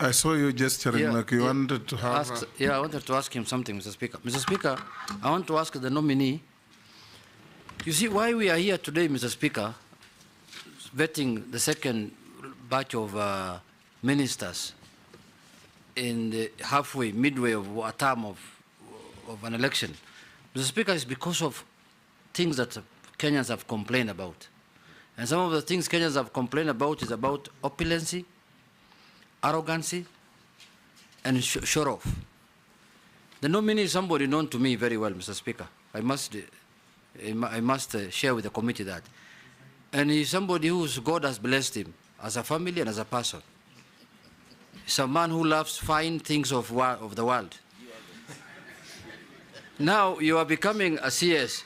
I saw you gesturing like you wanted to have... I wanted to ask him something, Mr. Speaker. Mr. Speaker, I want to ask the nominee, you see why we are here today, Mr. Speaker, vetting the second batch of ministers in the midway of a term of an election. Mr. Speaker, is because of things that Kenyans have complained about. And some of the things Kenyans have complained about is about opulency, arrogancy, and show-off. The nominee is somebody known to me very well, Mr. Speaker. I must share with the committee that. And he's somebody whose God has blessed him as a family and as a person. He's a man who loves fine things of the world. Now you are becoming a CS.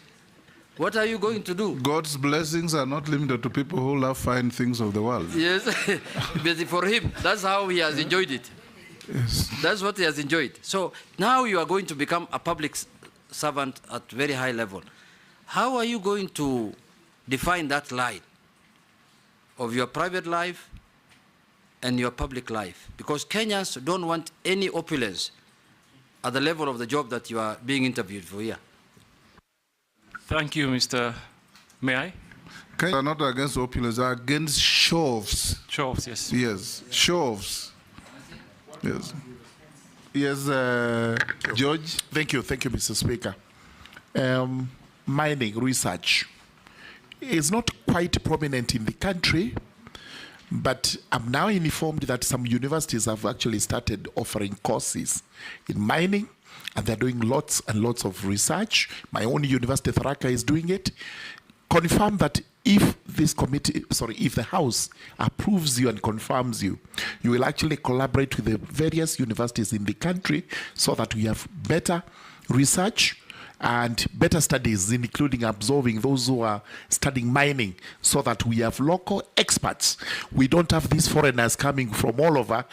What are you going to do? God's blessings are not limited to people who love fine things of the world. Yes, but for him, that's how he has enjoyed it. Yes. That's what he has enjoyed. So now you are going to become a public servant at very high level. How are you going to define that line of your private life and your public life? Because Kenyans don't want any opulence at the level of the job that you are being interviewed for here. Thank you, Mr. May I? Kenyans are not against opulence, they are against show-offs. Show-offs, yes. Yes, show-offs. Yes. Yes, George? Thank you, Mr. Speaker. Mining research is not quite prominent in the country, but I'm now informed that some universities have actually started offering courses in mining, and they're doing lots and lots of research. My own university, Tharaka, is doing it. Confirm that if this committee, if the House approves you and confirms you, you will actually collaborate with the various universities in the country so that we have better research and better studies, including absorbing those who are studying mining, so that we have local experts. We don't have these foreigners coming from all over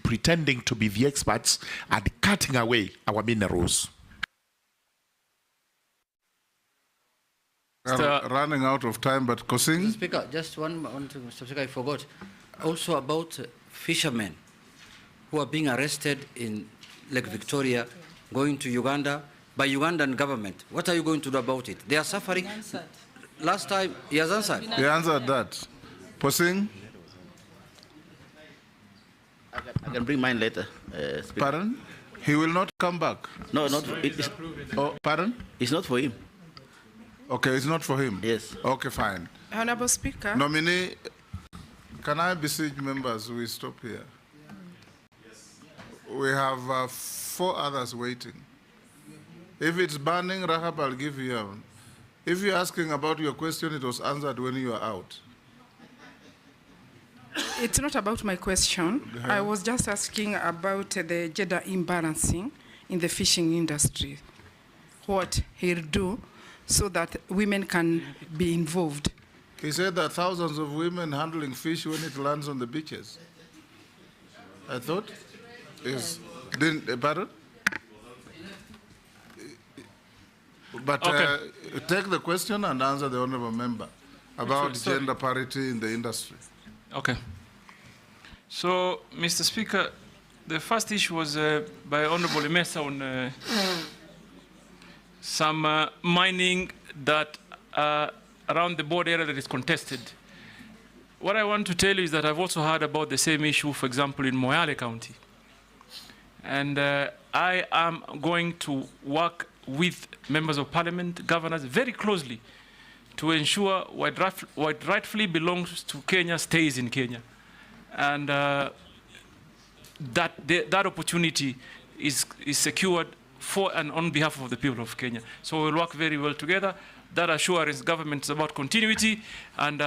pretending to be the experts and cutting away our minerals. Running out of time, but Kosing? Mr. Speaker, just one thing, Mr. Speaker, I forgot. Also about fishermen who are being arrested in Lake Victoria, going to Uganda, by Ugandan government. What are you going to do about it? They are suffering. Last time, he has answered. He answered that. Posing? I can bring mine later. Pardon? He will not come back? No, not oh, pardon? It's not for him. Okay, it's not for him? Yes. Okay, fine. Honorable Speaker. Nominee, can I beseech members, we stop here? Yes. We have 4 others waiting. If it's burning, Rahab, I'll give you one. If you're asking about your question, it was answered when you are out. It's not about my question. I was just asking about the gender imbalancing in the fishing industry. What he'll do so that women can be involved. He said that thousands of women handling fish when it lands on the beaches. I thought, yes. Pardon? But okay. Take the question and answer the honorable member about gender parity in the industry. Okay. So, Mr. Speaker, the first issue was by Honorable Mesa on some mining that around the border area that is contested. What I want to tell you is that I've also heard about the same issue, for example, in Moyale County. And I am going to work with members of parliament, governors, very closely to ensure what rightfully belongs to Kenya stays in Kenya. And that opportunity is secured for and on behalf of the people of Kenya. So we'll work very well together. That assurance government is about continuity, and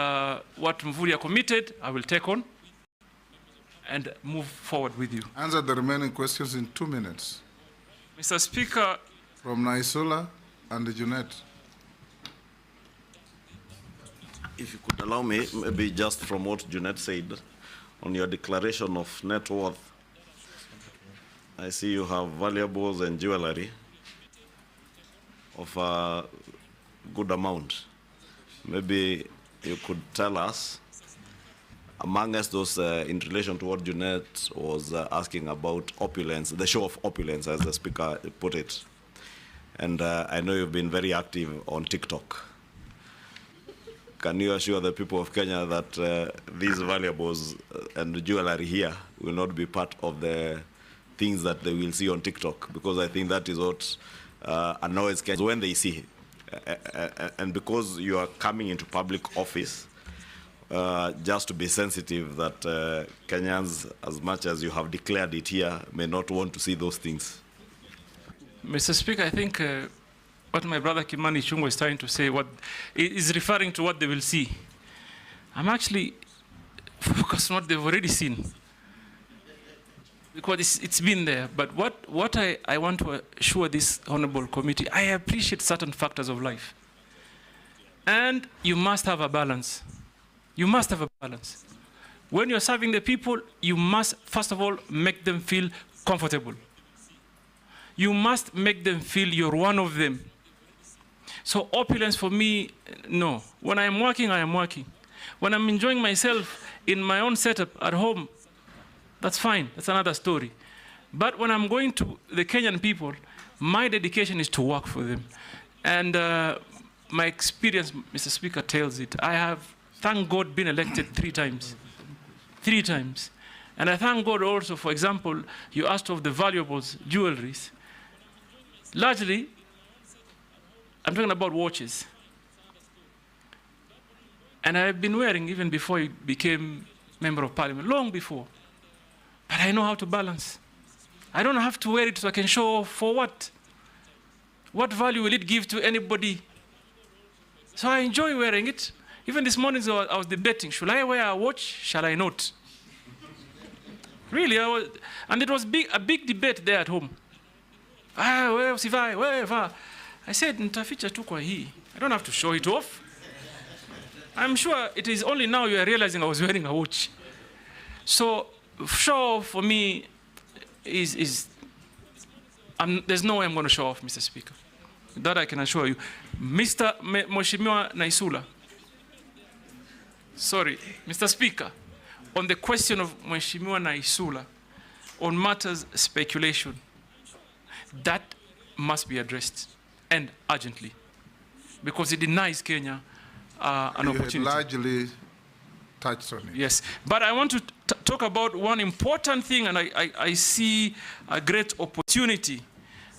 what Mvurya committed, I will take on and move forward with you. Answer the remaining questions in 2 minutes. Mr. Speaker. From Naisola and Junet. If you could allow me, maybe just from what Junet said, on your declaration of net worth, I see you have valuables and jewelry of a good amount. Maybe you could tell us amongst those in relation to what Junet was asking about opulence, the show of opulence, as the speaker put it. And I know you've been very active on TikTok. Can you assure the people of Kenya that these valuables and jewelry here will not be part of the things that they will see on TikTok? Because I think that is what annoys Kenyans when they see. And because you are coming into public office, just to be sensitive that Kenyans, as much as you have declared it here, may not want to see those things. Mr. Speaker, I think what my brother Kimani Ichung'wah is trying to say is referring to what they will see. I'm actually focused on what they've already seen, because it's been there. But what I want to assure this honorable committee, I appreciate certain factors of life. And you must have a balance. You must have a balance. When you're serving the people, you must, first of all, make them feel comfortable. You must make them feel you're one of them. So opulence for me, no. When I'm working, I am working. When I'm enjoying myself in my own setup at home, that's fine. That's another story. But when I'm going to the Kenyan people, my dedication is to work for them. And my experience, Mr. Speaker, tells it. I have, thank God, been elected 3 times. 3 times. And I thank God also, for example, you asked of the valuables, jewelries. Largely, I'm talking about watches. And I've been wearing even before I became Member of Parliament, long before. But I know how to balance. I don't have to wear it so I can show off. For what? What value will it give to anybody? So I enjoy wearing it. Even this morning I was debating, should I wear a watch? Shall I not? Really, and it was a big debate there at home. I said, nitaficha tu kwa hii. I don't have to show it off. I'm sure it is only now you are realizing I was wearing a watch. So show off for me there's no way I'm going to show off, Mr. Speaker. That I can assure you. Mr. Mheshimiwa Naisula. Sorry, Mr. Speaker, on the question of Mheshimiwa Naisula, on matters speculation, that must be addressed, and urgently, because it denies Kenya an opportunity. You largely touched on it. Yes, but I want to talk about one important thing, and I see a great opportunity.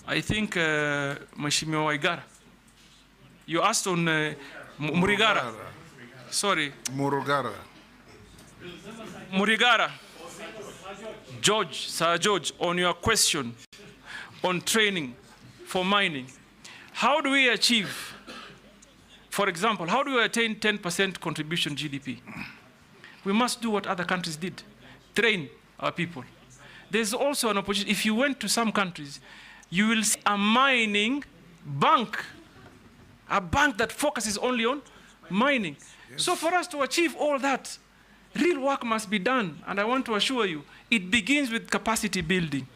I think Mheshimiwa Waigara, you asked on Murigara. Sorry. Murugara. Murigara. George, Sir George, on your question on training for mining, how do we achieve, for example, how do we attain 10% contribution GDP? We must do what other countries did, train our people. There's also an opportunity. If you went to some countries, you will see a mining bank, a bank that focuses only on mining. Yes. So for us to achieve all that, real work must be done. And I want to assure you, it begins with capacity building.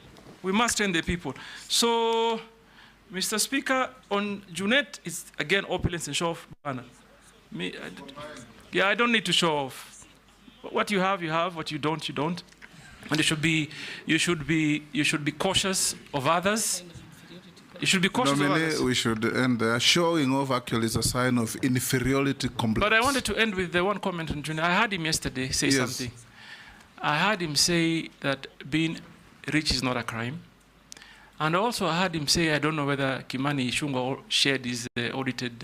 We must train the people. So, Mr. Speaker, on Junet, it's again opulence and show off banner. I don't need to show off. What you have, you have. What you don't, you don't. And you should be cautious of others. You should be cautious of others. We should end there. Showing off actually is a sign of inferiority complex. But I wanted to end with the one comment on Junet. I heard him yesterday say something. I heard him say that being rich is not a crime. And also I heard him say, I don't know whether Kimani Ichung'wah shared his audited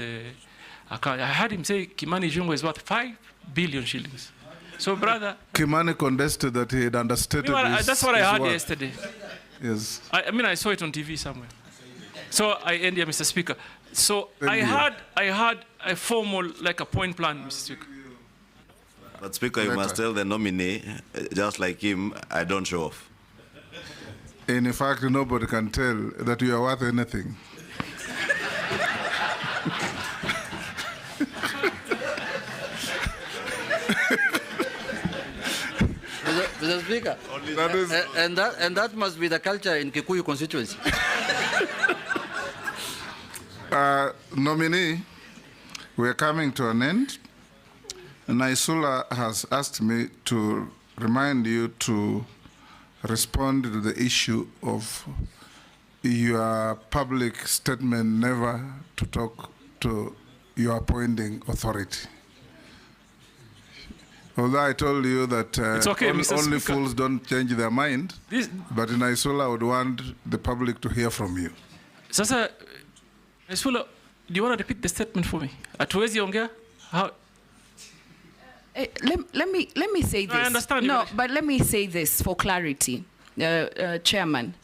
account. I heard him say Kimani Ichung'wah is worth 5 billion shillings. So, brother... Kimani contested that he had understated that's what I heard yesterday. Yes. I mean, I saw it on TV somewhere. So I end here, Mr. Speaker. So I had a formal, like a point plan, Mr. Speaker. But Speaker, you must tell the nominee, just like him, I don't show off. In fact, nobody can tell that you are worth anything. Mr. Speaker, and that must be the culture in Kikuyu constituency. Nominee, we're coming to an end. Naisula has asked me to remind you to respond to the issue of your public statement never to talk to your appointing authority. Although I told you that It's okay, Mr. only Speaker. fools don't change their mind, but in Naisula I would want the public to hear from you. Sasa, Naisula, do you want to repeat the statement for me? Hatuwezi ongea? How? Let me say this. No, I understand. No, but let me say this for clarity, Chairman.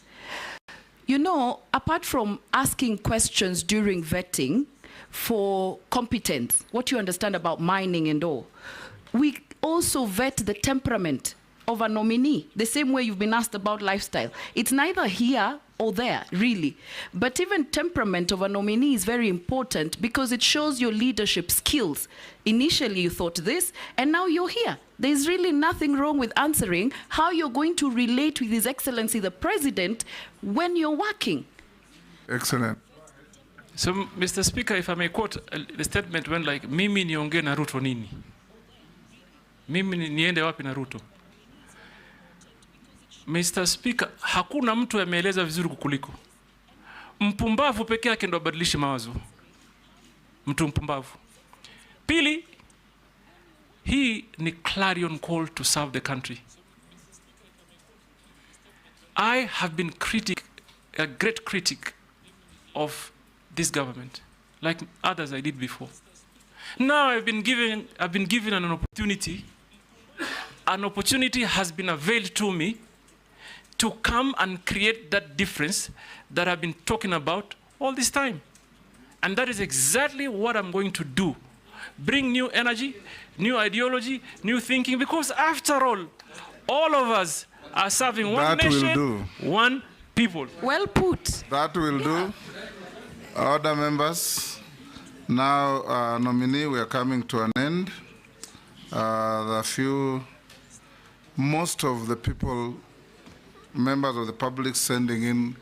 You know, apart from asking questions during vetting for competence, what you understand about mining and all, we also vet the temperament of a nominee, the same way you've been asked about lifestyle. It's neither here or there, really. But even temperament of a nominee is very important because it shows your leadership skills. Initially you thought this, and now you're here. There's really nothing wrong with answering how you're going to relate with His Excellency the President when you're working. Excellent. So, Mr. Speaker, if I may quote, the statement went like, mimi niongee na Ruto nini? Mimi niende wapi na Ruto? Mr. Speaker, hakuna mtu ameeleza vizuri kukuliko. Mpumbavu pekee yake ndo abadilishi mawazo. Mtu mpumbavu. Pili, hii ni clarion call to serve the country. I have been a great critic of this government, like others I did before. Now I've been given an opportunity. An opportunity has been availed to me to come and create that difference that I've been talking about all this time. And that is exactly what I'm going to do. Bring new energy, new ideology, new thinking, because after all of us are serving one nation, one people. Well put. That will do. Other members, now nominee, we are coming to an end. Most of the people, members of the public sending in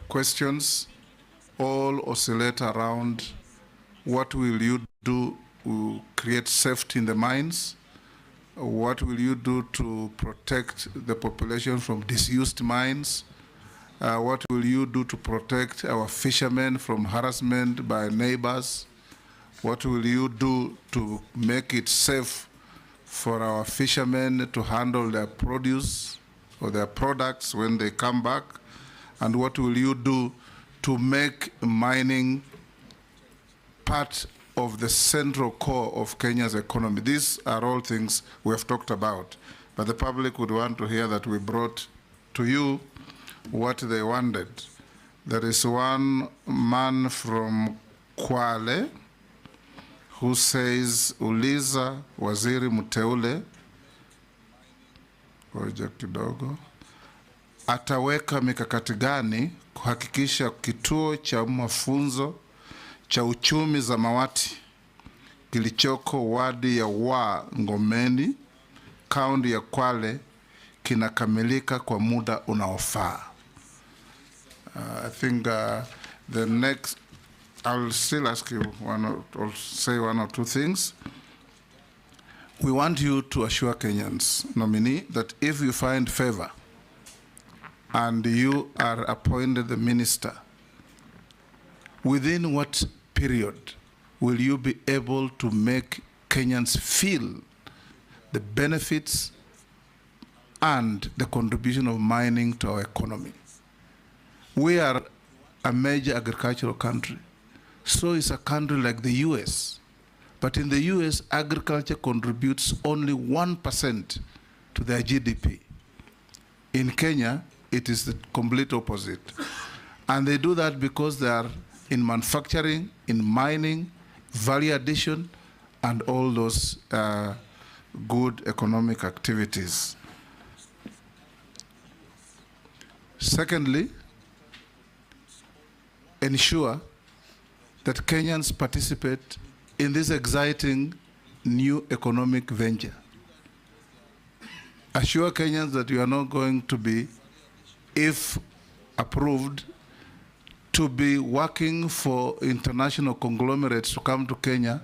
questions, all oscillate around what will you do to create safety in the mines? What will you do to protect the population from disused mines? What will you do to protect our fishermen from harassment by neighbors? What will you do to make it safe for our fishermen to handle their produce or their products when they come back? And what will you do to make mining part of the central core of Kenya's economy? These are all things we have talked about, but the public would want to hear that we brought to you what they wanted. There is one man from Kwale who says, uliza waziri mteule, ngoja kidogo, ataweka mikakati gani kuhakikisha kituo cha mafunzo cha uchumi Zamawati kilichoko wadi ya Ngomeni, kaunti ya Kwale, kinakamilika kwa muda unaofaa. I think the next, I'll still ask you or say one or two things. We want you to assure Kenyans, nominee, that if you find favor and you are appointed the minister, within what period will you be able to make Kenyans feel the benefits and the contribution of mining to our economy? We are a major agricultural country. So is a country like the US. But in the US, agriculture contributes only 1% to their GDP. In Kenya, it is the complete opposite. And they do that because they are in manufacturing, in mining, value addition, and all those good economic activities. Secondly, ensure that Kenyans participate in this exciting new economic venture. Assure Kenyans that you are not going to be, if approved, to be working for international conglomerates to come to Kenya,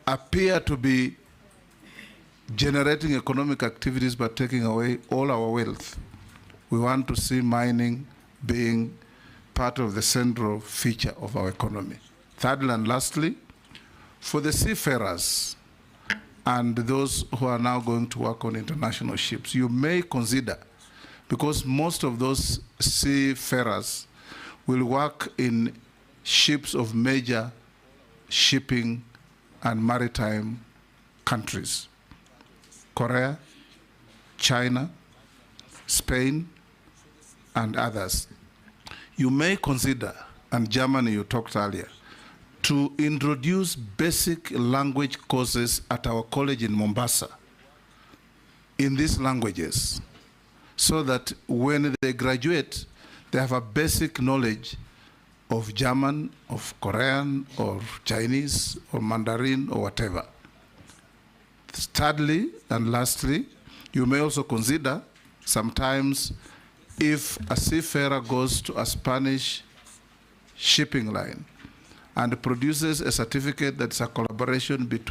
appear to be generating economic activities but taking away all our wealth. We want to see mining being part of the central feature of our economy. Thirdly and lastly, for the seafarers and those who are now going to work on international ships, you may consider, because most of those seafarers will work in ships of major shipping and maritime countries: Korea, China, Spain, and others. You may consider, and Germany you talked earlier, to introduce basic language courses at our college in Mombasa in these languages, so that when they graduate, they have a basic knowledge of German, of Korean, or Chinese, or Mandarin, or whatever. Thirdly and lastly, you may also consider sometimes if a seafarer goes to a Spanish shipping line and produces a certificate that's a collaboration between